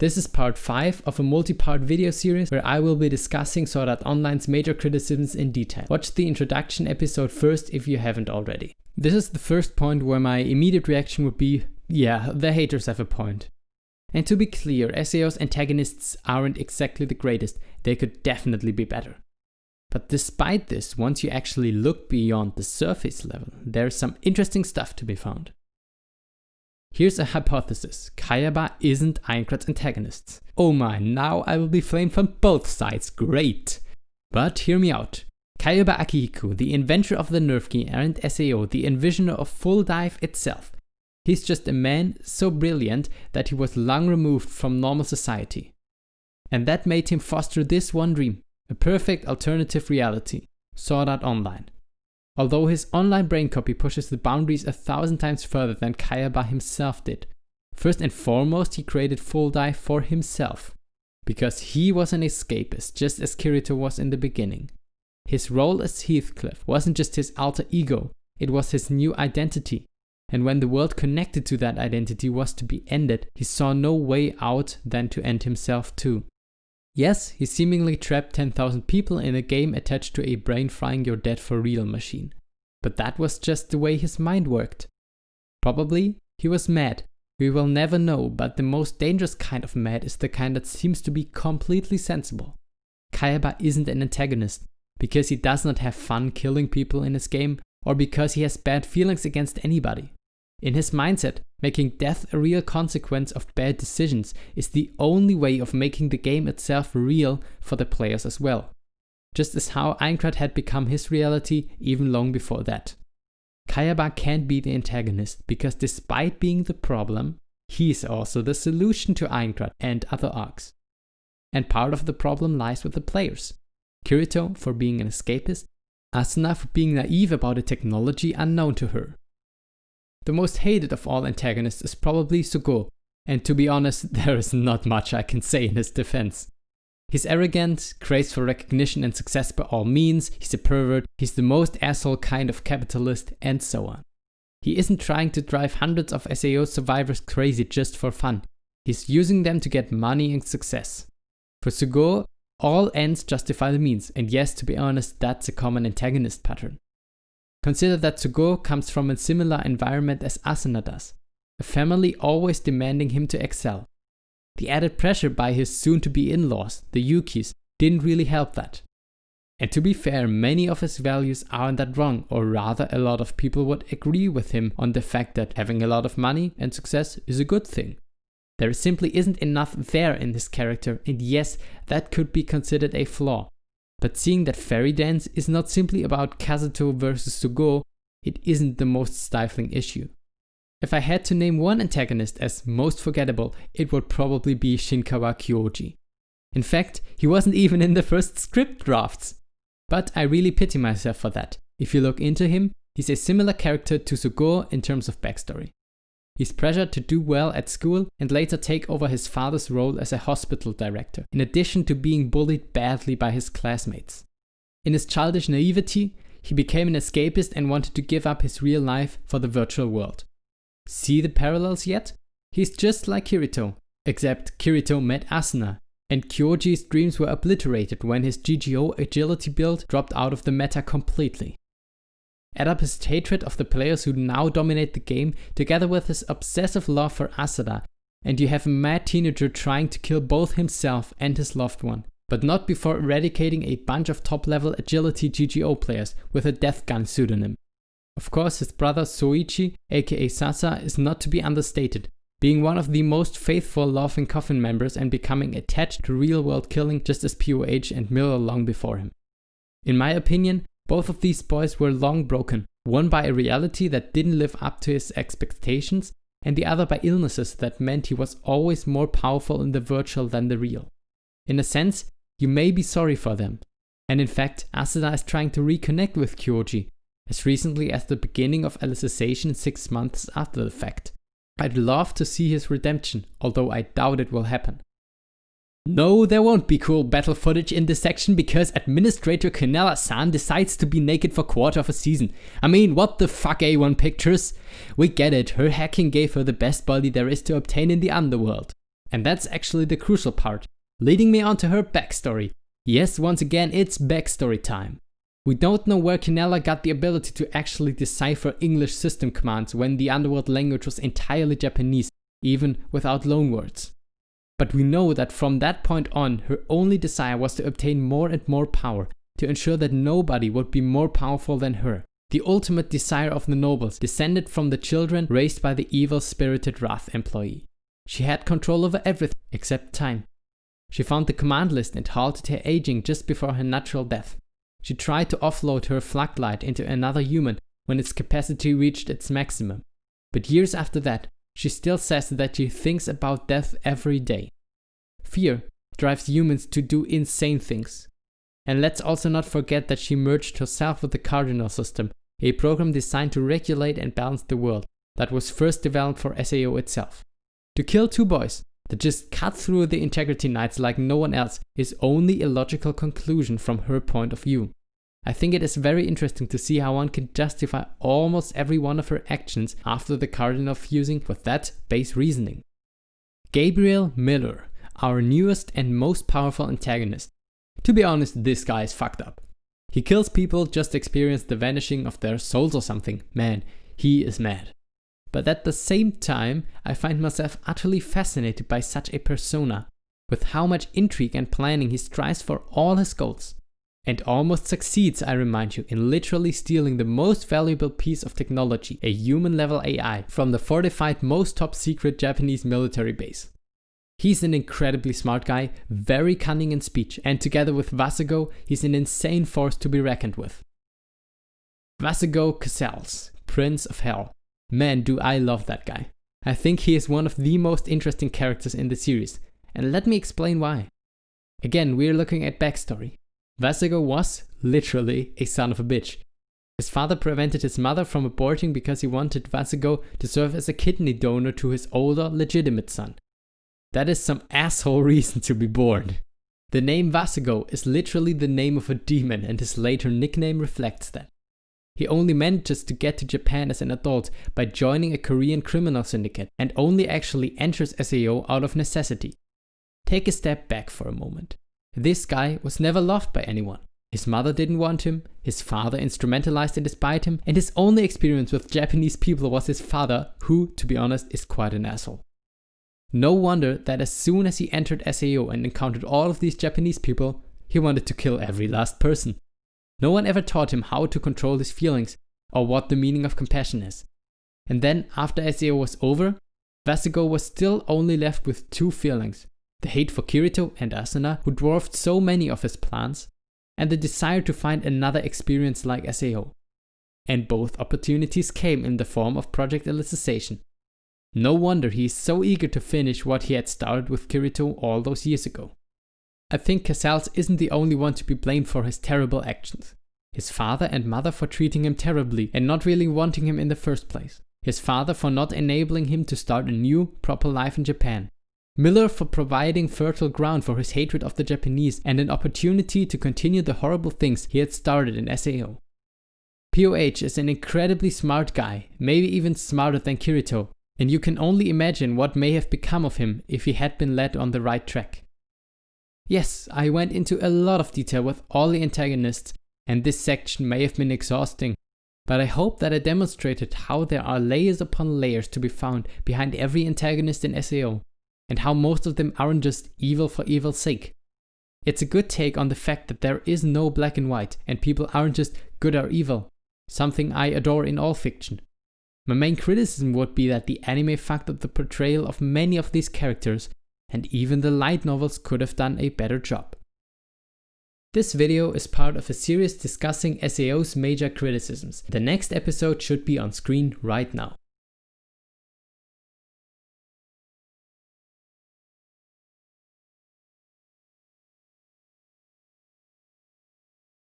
This is part 5 of a multi-part video series where I will be discussing Sword Art Online's major criticisms in detail. Watch the introduction episode first if you haven't already. This is the first point where my immediate reaction would be, yeah, the haters have a point. And to be clear, SAO's antagonists aren't exactly the greatest, they could definitely be better. But despite this, once you actually look beyond the surface level, there's some interesting stuff to be found. Here's a hypothesis: Kayaba isn't Aincrad's antagonist. Oh my, now I will be flamed from both sides, great! But hear me out. Kayaba Akihiko, the inventor of the Nerf Key, and SAO, the envisioner of Full Dive itself. He's just a man so brilliant that he was long removed from normal society. And that made him foster this one dream, a perfect alternative reality, Sword Art Online. Although his online brain copy pushes the boundaries 1,000 times further than Kayaba himself did. First and foremost, he created Full Dive for himself. Because he was an escapist, just as Kirito was in the beginning. His role as Heathcliff wasn't just his alter ego, it was his new identity. And when the world connected to that identity was to be ended, he saw no way out than to end himself too. Yes, he seemingly trapped 10,000 people in a game attached to a brain-frying you're dead for real machine. But that was just the way his mind worked. Probably, he was mad. We will never know, but the most dangerous kind of mad is the kind that seems to be completely sensible. Kayaba isn't an antagonist, because he does not have fun killing people in his game, or because he has bad feelings against anybody. In his mindset, making death a real consequence of bad decisions is the only way of making the game itself real for the players as well. Just as how Aincrad had become his reality even long before that. Kayaba can't be the antagonist because despite being the problem, he's also the solution to Aincrad and other arcs. And part of the problem lies with the players. Kirito for being an escapist, Asuna for being naive about a technology unknown to her. The most hated of all antagonists is probably Sugo, and to be honest, there is not much I can say in his defense. He's arrogant, craves for recognition and success by all means, he's a pervert, he's the most asshole kind of capitalist, and so on. He isn't trying to drive hundreds of SAO survivors crazy just for fun, he's using them to get money and success. For Sugo, all ends justify the means, and yes, to be honest, that's a common antagonist pattern. Consider that Sugo comes from a similar environment as Asuna does, a family always demanding him to excel. The added pressure by his soon-to-be in-laws, the Yukis, didn't really help that. And to be fair, many of his values aren't that wrong, or rather a lot of people would agree with him on the fact that having a lot of money and success is a good thing. There simply isn't enough there in this character, and yes, that could be considered a flaw. But seeing that Fairy Dance is not simply about Kazuto versus Sugo, it isn't the most stifling issue. If I had to name one antagonist as most forgettable, it would probably be Shinkawa Kyoji. In fact, he wasn't even in the first script drafts. But I really pity myself for that. If you look into him, he's a similar character to Sugo in terms of backstory. He's pressured to do well at school and later take over his father's role as a hospital director, in addition to being bullied badly by his classmates. In his childish naivety, he became an escapist and wanted to give up his real life for the virtual world. See the parallels yet? He's just like Kirito, except Kirito met Asuna, and Kyoji's dreams were obliterated when his GGO agility build dropped out of the meta completely. Add up his hatred of the players who now dominate the game together with his obsessive love for Asuna, and you have a mad teenager trying to kill both himself and his loved one, but not before eradicating a bunch of top-level agility GGO players with a death gun pseudonym. Of course, his brother Soichi, aka Sasa, is not to be understated, being one of the most faithful Laughing Coffin members and becoming attached to real-world killing just as POH and Miller long before him. In my opinion, both of these boys were long broken, one by a reality that didn't live up to his expectations, and the other by illnesses that meant he was always more powerful in the virtual than the real. In a sense, you may be sorry for them. And in fact, Asuna is trying to reconnect with Kyoji, as recently as the beginning of Alicization 6 months after the fact. I'd love to see his redemption, although I doubt it will happen. No, there won't be cool battle footage in this section because Administrator Kanella-san decides to be naked for quarter of a season. I mean, what the fuck, A1 Pictures? We get it, her hacking gave her the best body there is to obtain in the underworld. And that's actually the crucial part, leading me on to her backstory. Yes, once again, it's backstory time. We don't know where Quinella got the ability to actually decipher English system commands when the underworld language was entirely Japanese, even without loanwords. But we know that from that point on, her only desire was to obtain more and more power, to ensure that nobody would be more powerful than her. The ultimate desire of the nobles descended from the children raised by the evil-spirited Wrath employee. She had control over everything except time. She found the command list and halted her aging just before her natural death. She tried to offload her Flaglight into another human when its capacity reached its maximum. But years after that, she still says that she thinks about death every day. Fear drives humans to do insane things. And let's also not forget that she merged herself with the Cardinal system, a program designed to regulate and balance the world that was first developed for SAO itself. To kill two boys that just cut through the Integrity Knights like no one else is only a logical conclusion from her point of view. I think it is very interesting to see how one can justify almost every one of her actions after the Cardinal fusing with that base reasoning. Gabriel Miller, our newest and most powerful antagonist. To be honest, this guy is fucked up. He kills people just to experience the vanishing of their souls or something. Man, he is mad. But at the same time, I find myself utterly fascinated by such a persona, with how much intrigue and planning he strives for all his goals. And almost succeeds, I remind you, in literally stealing the most valuable piece of technology, a human-level AI, from the fortified most top-secret Japanese military base. He's an incredibly smart guy, very cunning in speech, and together with Vasego, he's an insane force to be reckoned with. Vasego Casals, Prince of Hell. Man, do I love that guy. I think he is one of the most interesting characters in the series, and let me explain why. Again, we're looking at backstory. Vasego was, literally, a son of a bitch. His father prevented his mother from aborting because he wanted Vasego to serve as a kidney donor to his older, legitimate son. That is some asshole reason to be born. The name Vasego is literally the name of a demon, and his later nickname reflects that. He only manages to get to Japan as an adult by joining a Korean criminal syndicate, and only actually enters SAO out of necessity. Take a step back for a moment. This guy was never loved by anyone. His mother didn't want him, his father instrumentalized and despised him, and his only experience with Japanese people was his father, who, to be honest, is quite an asshole. No wonder that as soon as he entered SAO and encountered all of these Japanese people, he wanted to kill every last person. No one ever taught him how to control his feelings, or what the meaning of compassion is. And then, after SAO was over, Vasego was still only left with two feelings: the hate for Kirito and Asuna, who dwarfed so many of his plans, and the desire to find another experience like SAO. And both opportunities came in the form of Project Alicization. No wonder he is so eager to finish what he had started with Kirito all those years ago. I think Casals isn't the only one to be blamed for his terrible actions. His father and mother for treating him terribly and not really wanting him in the first place. His father for not enabling him to start a new, proper life in Japan. Miller for providing fertile ground for his hatred of the Japanese and an opportunity to continue the horrible things he had started in SAO. POH is an incredibly smart guy, maybe even smarter than Kirito, and you can only imagine what may have become of him if he had been led on the right track. Yes, I went into a lot of detail with all the antagonists, and this section may have been exhausting, but I hope that I demonstrated how there are layers upon layers to be found behind every antagonist in SAO, and how most of them aren't just evil for evil's sake. It's a good take on the fact that there is no black and white, and people aren't just good or evil, something I adore in all fiction. My main criticism would be that the anime fucked up the portrayal of many of these characters, and even the light novels could have done a better job. This video is part of a series discussing SAO's major criticisms. The next episode should be on screen right now.